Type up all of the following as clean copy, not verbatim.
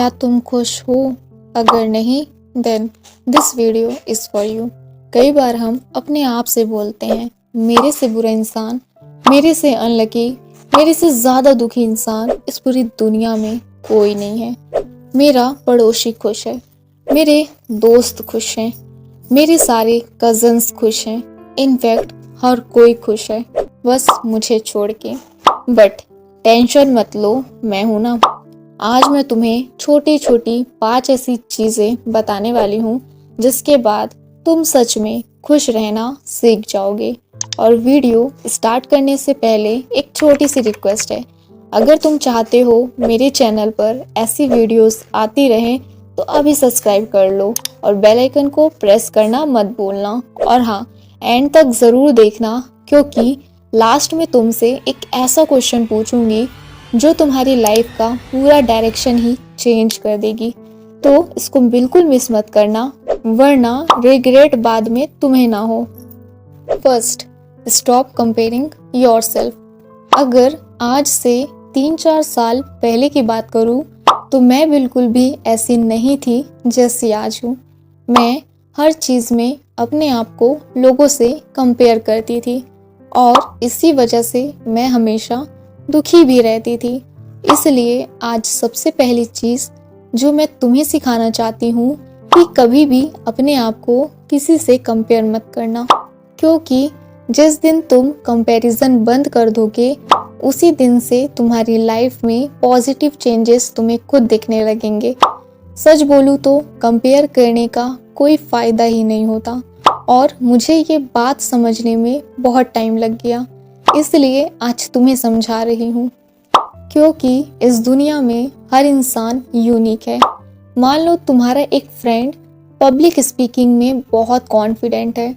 क्या तुम खुश हो? अगर नहीं, then this video is for you. कई बार हम अपने आप से बोलते हैं, मेरे से बुरा इंसान, मेरे से अनलकी, मेरे से ज़्यादा दुखी इंसान इस पूरी दुनिया में कोई नहीं है। मेरा पड़ोसी खुश है, मेरे दोस्त खुश हैं, मेरे सारे कज़न्स खुश हैं, इनफैक्ट हर कोई खुश है, बस मुझे छोड़ के। बट टेंशन मत लो, मैं हूं ना। आज मैं तुम्हें छोटी छोटी 5 ऐसी चीज़ें बताने वाली हूँ जिसके बाद तुम सच में खुश रहना सीख जाओगे। और वीडियो स्टार्ट करने से पहले एक छोटी सी रिक्वेस्ट है, अगर तुम चाहते हो मेरे चैनल पर ऐसी वीडियोस आती रहें तो अभी सब्सक्राइब कर लो और बेल आइकन को प्रेस करना मत भूलना। और हाँ, एंड तक ज़रूर देखना, क्योंकि लास्ट में तुमसे एक ऐसा क्वेश्चन पूछूंगी जो तुम्हारी लाइफ का पूरा डायरेक्शन ही चेंज कर देगी। तो इसको बिल्कुल मिस मत करना, वरना रिग्रेट बाद में तुम्हें ना हो। First, stop comparing yourself. अगर आज से 3-4 साल पहले की बात करूँ तो मैं बिल्कुल भी ऐसी नहीं थी जैसी आज हूँ। मैं हर चीज़ में अपने आप को लोगों से कंपेयर करती थी और इसी वजह से मैं हमेशा दुखी भी रहती थी। इसलिए आज सबसे पहली चीज़ जो मैं तुम्हें सिखाना चाहती हूँ कि कभी भी अपने आप को किसी से कंपेयर मत करना, क्योंकि जिस दिन तुम कंपैरिजन बंद कर दोगे उसी दिन से तुम्हारी लाइफ में पॉजिटिव चेंजेस तुम्हें खुद दिखने लगेंगे। सच बोलूँ तो कंपेयर करने का कोई फ़ायदा ही नहीं होता और मुझे ये बात समझने में बहुत टाइम लग गया, इसलिए आज तुम्हें समझा रही हूँ। क्योंकि इस दुनिया में हर इंसान यूनिक है। मान लो तुम्हारा एक फ्रेंड पब्लिक स्पीकिंग में बहुत कॉन्फिडेंट है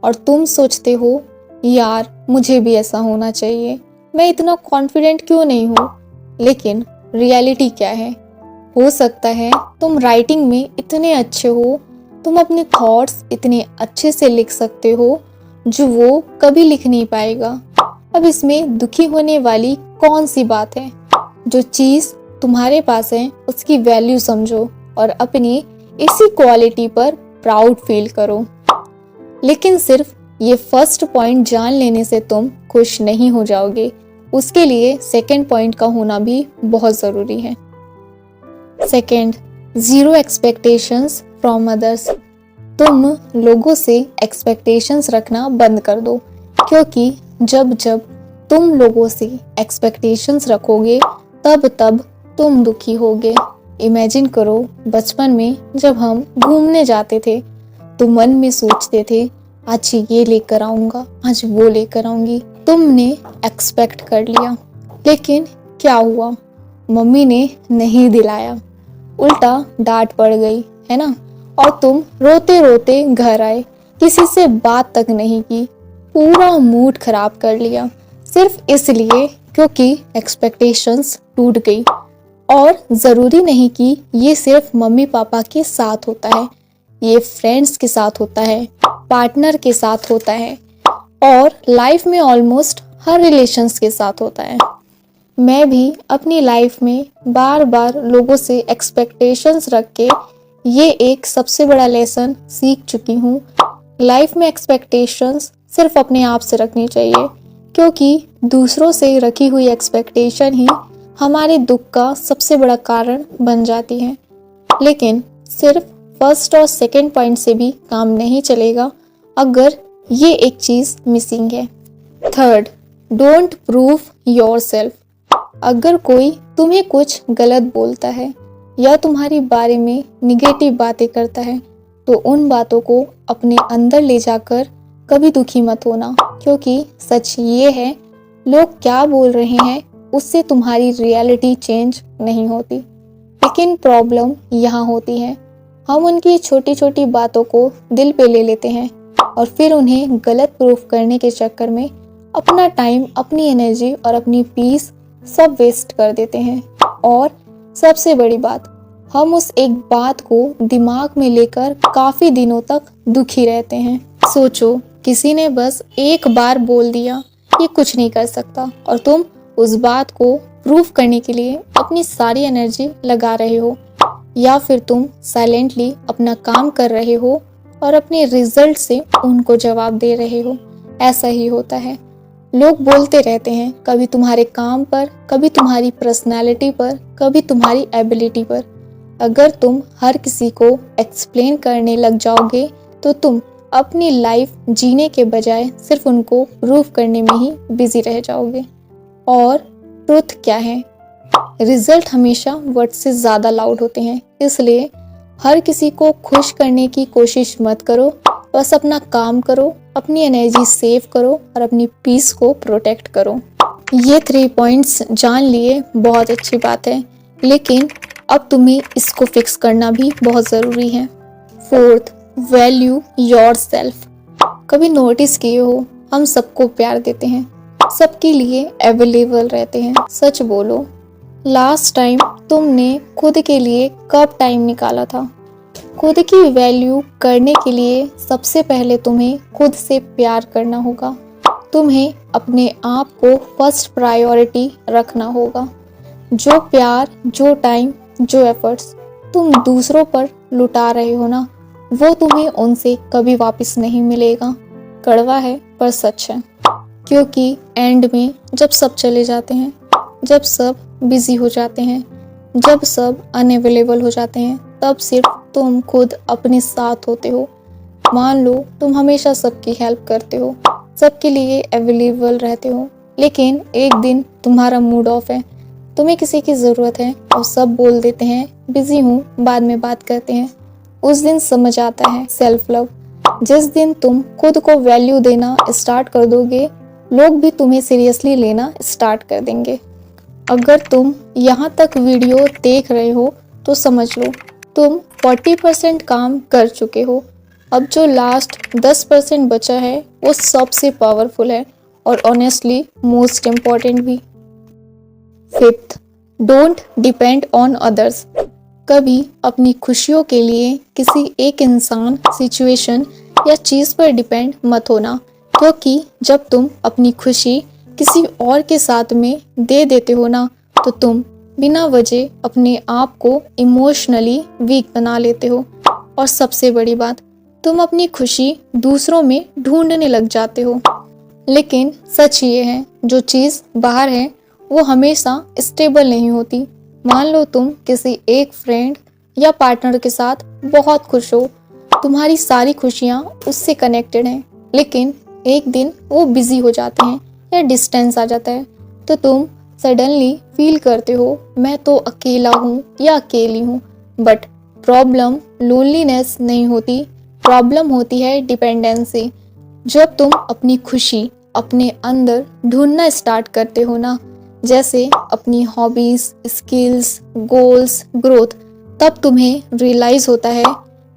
और तुम सोचते हो, यार मुझे भी ऐसा होना चाहिए, मैं इतना कॉन्फिडेंट क्यों नहीं हूँ। लेकिन रियलिटी क्या है? हो सकता है तुम राइटिंग में इतने अच्छे हो, तुम अपने थॉट्स इतने अच्छे से लिख सकते हो जो वो कभी लिख नहीं पाएगा। अब इसमें दुखी होने वाली कौन सी बात है? जो चीज़ तुम्हारे पास है उसकी वैल्यू समझो और अपनी इसी क्वालिटी पर प्राउड फील करो। लेकिन सिर्फ ये फर्स्ट पॉइंट जान लेने से तुम खुश नहीं हो जाओगे, उसके लिए सेकंड पॉइंट का होना भी बहुत ज़रूरी है। Second, zero expectations from others. तुम लोगों से एक्सपेक्टेशंस रखना बंद कर दो, क्योंकि जब जब तुम लोगों से एक्सपेक्टेशंस रखोगे तब तुम दुखी होगे। इमेजिन करो, बचपन में जब हम घूमने जाते थे तो मन में सोचते थे, आज ये लेकर आऊँगा, आज वो लेकर आऊँगी। तुमने एक्सपेक्ट कर लिया, लेकिन क्या हुआ? मम्मी ने नहीं दिलाया, उल्टा डांट पड़ गई, है ना? और तुम रोते रोते घर आए, किसी से बात तक नहीं की, पूरा मूड खराब कर लिया, सिर्फ इसलिए क्योंकि एक्सपेक्टेशंस टूट गई। और ज़रूरी नहीं कि ये सिर्फ मम्मी पापा के साथ होता है, ये फ्रेंड्स के साथ होता है, पार्टनर के साथ होता है और लाइफ में ऑलमोस्ट हर रिलेशंस के साथ होता है। मैं भी अपनी लाइफ में बार बार लोगों से एक्सपेक्टेशंस रख के ये एक सबसे बड़ा लेसन सीख चुकी हूँ। लाइफ में एक्सपेक्टेशंस सिर्फ अपने आप से रखनी चाहिए, क्योंकि दूसरों से रखी हुई एक्सपेक्टेशन ही हमारे दुख का सबसे बड़ा कारण बन जाती है। लेकिन सिर्फ फर्स्ट और सेकंड पॉइंट से भी काम नहीं चलेगा अगर ये एक चीज़ मिसिंग है। Third, don't prove yourself. अगर कोई तुम्हें कुछ गलत बोलता है या तुम्हारी बारे में निगेटिव बातें करता है तो उन बातों को अपने अंदर ले जाकर कभी दुखी मत होना, क्योंकि सच ये है, लोग क्या बोल रहे हैं उससे तुम्हारी रियलिटी चेंज नहीं होती। लेकिन प्रॉब्लम यहाँ होती है, हम उनकी छोटी छोटी बातों को दिल पे ले लेते हैं और फिर उन्हें गलत प्रूफ करने के चक्कर में अपना टाइम, अपनी एनर्जी और अपनी पीस सब वेस्ट कर देते हैं। और सबसे बड़ी बात, हम उस एक बात को दिमाग में लेकर काफ़ी दिनों तक दुखी रहते हैं। सोचो, किसी ने बस एक बार बोल दिया ये कुछ नहीं कर सकता और तुम उस बात को प्रूफ करने के लिए अपनी सारी एनर्जी लगा रहे हो। या फिर तुम साइलेंटली अपना काम कर रहे हो और अपने रिजल्ट से उनको जवाब दे रहे हो। ऐसा ही होता है। लोग बोलते रहते हैं, कभी तुम्हारे काम पर, कभी तुम्हारी पर्सनालिटी पर, कभी तुम्हारी एबिलिटी पर। अगर तुम हर किसी को एक्सप्लेन करने लग जाओगे तो तुम अपनी लाइफ जीने के बजाय सिर्फ उनको प्रूफ करने में ही बिजी रह जाओगे। और ट्रुथ क्या है? रिजल्ट हमेशा वर्ड से ज़्यादा लाउड होते हैं। इसलिए हर किसी को खुश करने की कोशिश मत करो। बस अपना काम करो, अपनी एनर्जी सेव करो और अपनी पीस को प्रोटेक्ट करो। ये 3 पॉइंट्स जान लिए, बहुत अच्छी बात है, लेकिन अब तुम्हें इसको फिक्स करना भी बहुत ज़रूरी है। 4th, value yourself. कभी नोटिस किए हो, हम सबको प्यार देते हैं, सबके लिए अवेलेबल रहते हैं। सच बोलो, लास्ट टाइम तुमने खुद के लिए कब टाइम निकाला था? खुद की वैल्यू करने के लिए सबसे पहले तुम्हें खुद से प्यार करना होगा। तुम्हें अपने आप को फर्स्ट प्रायोरिटी रखना होगा। जो प्यार, जो टाइम, जो एफर्ट्स तुम दूसरों पर लुटा रहे हो ना, वो तुम्हें उनसे कभी वापस नहीं मिलेगा। कड़वा है पर सच है, क्योंकि एंड में जब सब चले जाते हैं, जब सब बिजी हो जाते हैं, जब सब अनअवेलेबल हो जाते हैं, तब सिर्फ तुम खुद अपने साथ होते हो। मान लो तुम हमेशा सबकी हेल्प करते हो, सबके लिए अवेलेबल रहते हो, लेकिन एक दिन तुम्हारा मूड ऑफ है, तुम्हें किसी की ज़रूरत है और सब बोल देते हैं बिजी हूँ, बाद में बात करते हैं। उस दिन समझ आता है सेल्फ लव। जिस दिन तुम खुद को वैल्यू देना स्टार्ट कर दोगे, लोग भी तुम्हें सीरियसली लेना स्टार्ट कर देंगे। अगर तुम यहाँ तक वीडियो देख रहे हो तो समझ लो तुम 40% काम कर चुके हो। अब जो लास्ट 10% बचा है वो सबसे पावरफुल है और ऑनेस्टली मोस्ट इम्पॉर्टेंट भी। 5th, don't depend on others. कभी अपनी खुशियों के लिए किसी एक इंसान, सिचुएशन या चीज़ पर डिपेंड मत होना, क्योंकि जब तुम अपनी खुशी किसी और के साथ में दे देते हो ना, तो तुम बिना वजह अपने आप को इमोशनली वीक बना लेते हो। और सबसे बड़ी बात, तुम अपनी खुशी दूसरों में ढूंढने लग जाते हो। लेकिन सच ये है, जो चीज़ बाहर है वो हमेशा स्टेबल नहीं होती। मान लो तुम किसी एक फ्रेंड या पार्टनर के साथ बहुत खुश हो, तुम्हारी सारी खुशियाँ उससे कनेक्टेड हैं, लेकिन एक दिन वो बिजी हो जाते हैं या डिस्टेंस आ जाता है, तो तुम सडनली फील करते हो मैं तो अकेला हूँ या अकेली हूँ। बट प्रॉब्लम लोनलीनेस नहीं होती, प्रॉब्लम होती है डिपेंडेंसी। जब तुम अपनी खुशी अपने अंदर ढूंढना स्टार्ट करते हो ना, जैसे अपनी हॉबीज, स्किल्स, गोल्स, ग्रोथ, तब तुम्हें रियलाइज होता है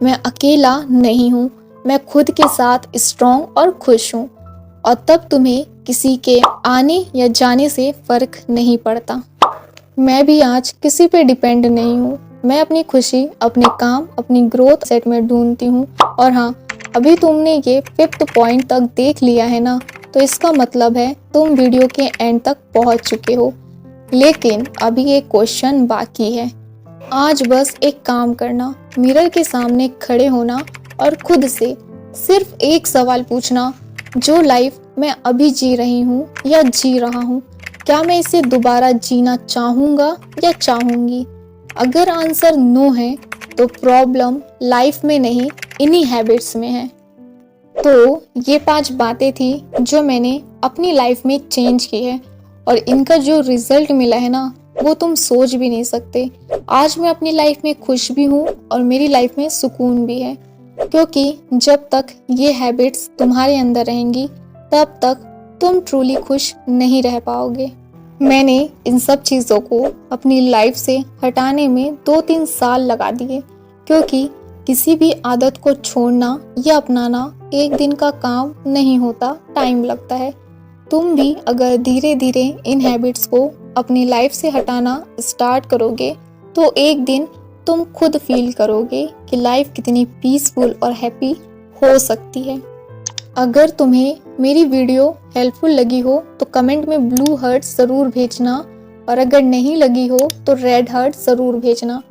मैं अकेला नहीं हूँ, मैं खुद के साथ स्ट्रॉन्ग और खुश हूँ। और तब तुम्हें किसी के आने या जाने से फर्क नहीं पड़ता। मैं भी आज किसी पे डिपेंड नहीं हूँ। मैं अपनी खुशी, अपने काम, अपनी ग्रोथ सेट में ढूंढती हूँ। और हाँ, अभी तुमने ये 5th पॉइंट तक देख लिया है ना, तो इसका मतलब है तुम वीडियो के एंड तक पहुँच चुके हो। लेकिन अभी एक क्वेश्चन बाकी है। आज बस एक काम करना, मिरर के सामने खड़े होना और खुद से सिर्फ एक सवाल पूछना, जो लाइफ मैं अभी जी रही हूँ या जी रहा हूँ, क्या मैं इसे दोबारा जीना चाहूँगा या चाहूँगी? अगर आंसर नो है तो प्रॉब्लम लाइफ में नहीं, इन्हीं हैबिट्स में है। तो ये 5 बातें थी जो मैंने अपनी लाइफ में चेंज की है, और इनका जो रिजल्ट मिला है ना, वो तुम सोच भी नहीं सकते। आज मैं अपनी लाइफ में खुश भी हूँ और मेरी लाइफ में सुकून भी है, क्योंकि जब तक ये हैबिट्स तुम्हारे अंदर रहेंगी तब तक तुम ट्रूली खुश नहीं रह पाओगे। मैंने इन सब चीज़ों को अपनी लाइफ से हटाने में 2-3 साल लगा दिए, क्योंकि किसी भी आदत को छोड़ना या अपनाना एक दिन का काम नहीं होता, टाइम लगता है। तुम भी अगर धीरे धीरे इन हैबिट्स को अपनी लाइफ से हटाना स्टार्ट करोगे तो एक दिन तुम खुद फील करोगे कि लाइफ कितनी पीसफुल और हैप्पी हो सकती है। अगर तुम्हें मेरी वीडियो हेल्पफुल लगी हो तो कमेंट में ब्लू हार्ट ज़रूर भेजना, और अगर नहीं लगी हो तो रेड हार्ट ज़रूर भेजना।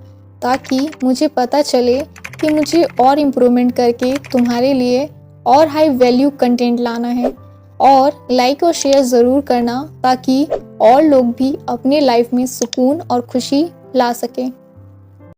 ताकि मुझे पता चले कि मुझे और इम्प्रूवमेंट करके तुम्हारे लिए और हाई वैल्यू कंटेंट लाना है। और लाइक और शेयर ज़रूर करना ताकि और लोग भी अपने लाइफ में सुकून और खुशी ला सकें।